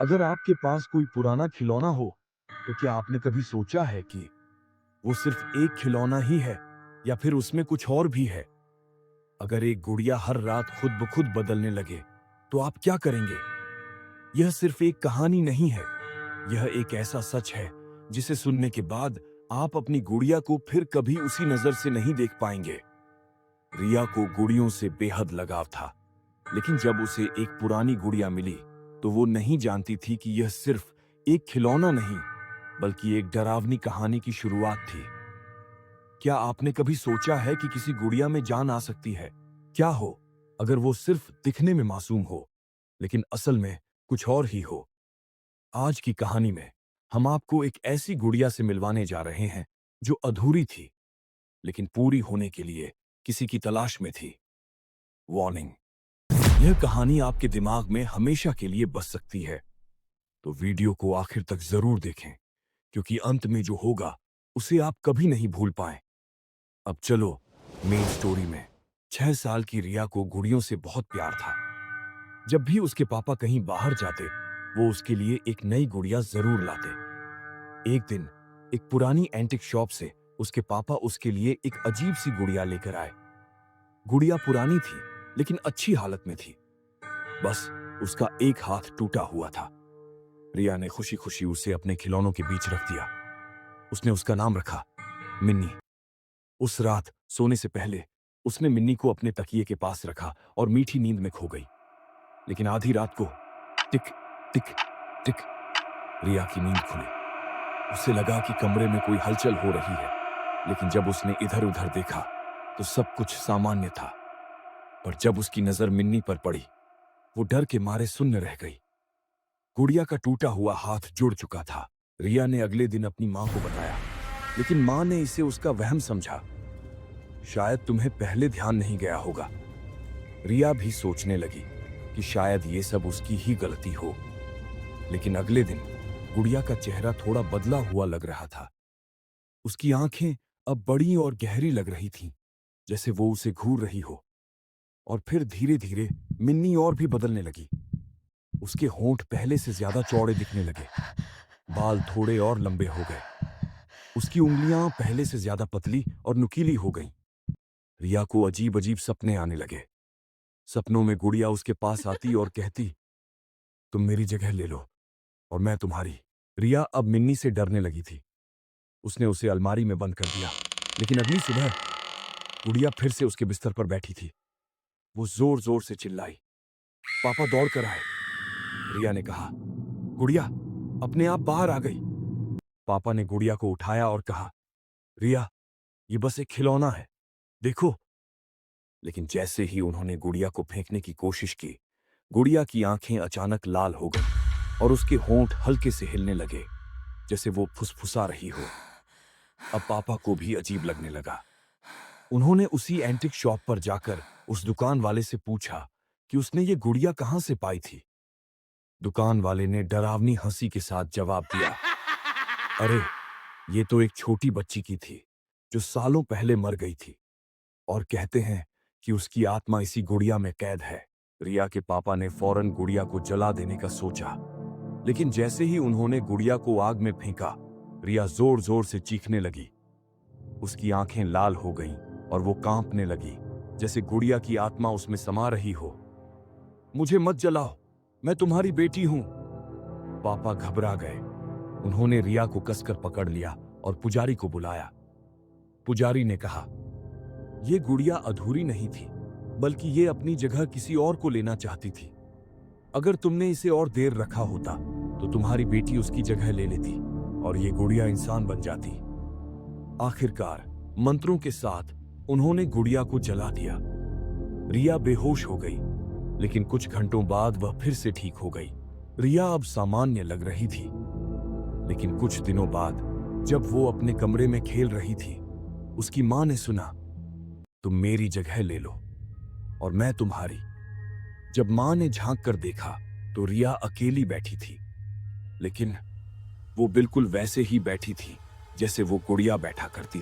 अगर आपके पास कोई पुराना खिलौना हो, तो क्या आपने कभी सोचा है कि वो सिर्फ एक खिलौना ही है या फिर उसमें कुछ और भी है? अगर एक गुड़िया हर रात खुद ब खुद बदलने लगे, तो आप क्या करेंगे? यह सिर्फ एक कहानी नहीं है, यह एक ऐसा सच है जिसे सुनने के बाद आप अपनी गुड़िया को फिर कभी उसी नजर से नहीं देख पाएंगे। रिया को गुड़ियों से बेहद लगाव था, लेकिन जब उसे एक पुरानी गुड़िया मिली, तो वो नहीं जानती थी कि यह सिर्फ एक खिलौना नहीं, बल्कि एक डरावनी कहानी की शुरुआत थी। क्या आपने कभी सोचा है कि किसी गुड़िया में जान आ सकती है? क्या हो अगर वो सिर्फ दिखने में मासूम हो, लेकिन असल में कुछ और ही हो? आज की कहानी में हम आपको एक ऐसी गुड़िया से मिलवाने जा रहे हैं जो अधूरी थी, लेकिन पूरी होने के लिए किसी की तलाश में थी। वार्निंग, यह कहानी आपके दिमाग में हमेशा के लिए बस सकती है, तो वीडियो को आखिर तक जरूर देखें, क्योंकि अंत में जो होगा उसे आप कभी नहीं भूल पाए। अब चलो मेन स्टोरी में। 6 साल की रिया को गुड़ियों से बहुत प्यार था। जब भी उसके पापा कहीं बाहर जाते, वो उसके लिए एक नई गुड़िया जरूर लाते। एक दिन एक पुरानी एंटिक शॉप से उसके पापा उसके लिए एक अजीब सी गुड़िया लेकर आए। गुड़िया पुरानी थी, लेकिन अच्छी हालत में थी। बस उसका एक हाथ टूटा हुआ था। रिया ने खुशी खुशी उसे अपने खिलौनों के बीच रख दिया। उसने उसका नाम रखा मिन्नी। उस रात सोने से पहले उसने मिन्नी को अपने तकिए के पास रखा और मीठी नींद में खो गई। लेकिन आधी रात को टिक टिक टिक, रिया की नींद खुली। उसे लगा कि कमरे में कोई हलचल हो रही है, लेकिन जब उसने इधर उधर देखा तो सब कुछ सामान्य था। पर जब उसकी नजर मिन्नी पर पड़ी, वो डर के मारे सुन्न रह गई। गुड़िया का टूटा हुआ हाथ जुड़ चुका था। रिया ने अगले दिन अपनी मां को बताया, लेकिन मां ने इसे उसका वहम समझा। शायद तुम्हें पहले ध्यान नहीं गया होगा। रिया भी सोचने लगी कि शायद ये सब उसकी ही गलती हो। लेकिन अगले दिन गुड़िया का चेहरा थोड़ा बदला हुआ लग रहा था। उसकी आंखें अब बड़ी और गहरी लग रही थीं, जैसे वो उसे घूर रही हो। और फिर धीरे धीरे मिन्नी और भी बदलने लगी। उसके होंठ पहले से ज्यादा चौड़े दिखने लगे, बाल थोड़े और लंबे हो गए। उसकी उंगलियां पहले से ज्यादा पतली और नुकीली हो गईं। रिया को अजीब अजीब सपने आने लगे। सपनों में गुड़िया उसके पास आती और कहती, तुम मेरी जगह ले लो और मैं तुम्हारी। रिया अब मिन्नी से डरने लगी थी। उसने उसे अलमारी में बंद कर दिया। लेकिन अगली सुबह गुड़िया फिर से उसके बिस्तर पर बैठी थी। वो जोर जोर से चिल्लाई, पापा दौड़ कर आए। रिया ने कहा, गुड़िया अपने आप बाहर आ गई। पापा ने गुड़िया को उठाया और कहा, रिया ये बस एक खिलौना है, देखो। लेकिन जैसे ही उन्होंने गुड़िया को फेंकने की कोशिश की, गुड़िया की आंखें अचानक लाल हो गईं और उसके होंठ हल्के से हिलने लगे, जैसे वो फुसफुसा रही हो। अब पापा को भी अजीब लगने लगा। उन्होंने उसी एंटिक शॉप पर जाकर उस दुकान वाले से पूछा कि उसने ये गुड़िया कहां से पाई थी। दुकान वाले ने डरावनी हंसी के साथ जवाब दिया, अरे ये तो एक छोटी बच्ची की थी जो सालों पहले मर गई थी, और कहते हैं कि उसकी आत्मा इसी गुड़िया में कैद है। रिया के पापा ने फौरन गुड़िया को जला देने का सोचा, लेकिन जैसे ही उन्होंने गुड़िया को आग में फेंका, रिया जोर जोर से चीखने लगी। उसकी आंखें लाल हो गईं और वो कांपने लगी, जैसे गुड़िया की आत्मा उसमें समा रही हो। मुझे मत जलाओ, मैं तुम्हारी बेटी हूं। पापा घबरा गए। उन्होंने रिया को कसकर पकड़ लिया और पुजारी को बुलाया। पुजारी ने कहा, यह गुड़िया अधूरी नहीं थी, बल्कि ये अपनी जगह किसी और को लेना चाहती थी। अगर तुमने इसे और देर रखा होता, तो तुम्हारी बेटी उसकी जगह ले लेती और ये गुड़िया इंसान बन जाती। आखिरकार मंत्रों के साथ उन्होंने गुड़िया को जला दिया। रिया बेहोश हो गई, लेकिन कुछ घंटों बाद वह फिर से ठीक हो गई। रिया अब सामान्य लग रही थी। लेकिन कुछ दिनों बाद जब वो अपने कमरे में खेल रही थी, उसकी मां ने सुना, तुम मेरी जगह ले लो और मैं तुम्हारी। जब मां ने झांक कर देखा तो रिया अकेली बैठी थी, लेकिन वो बिल्कुल वैसे ही बैठी थी जैसे वो गुड़िया बैठा करती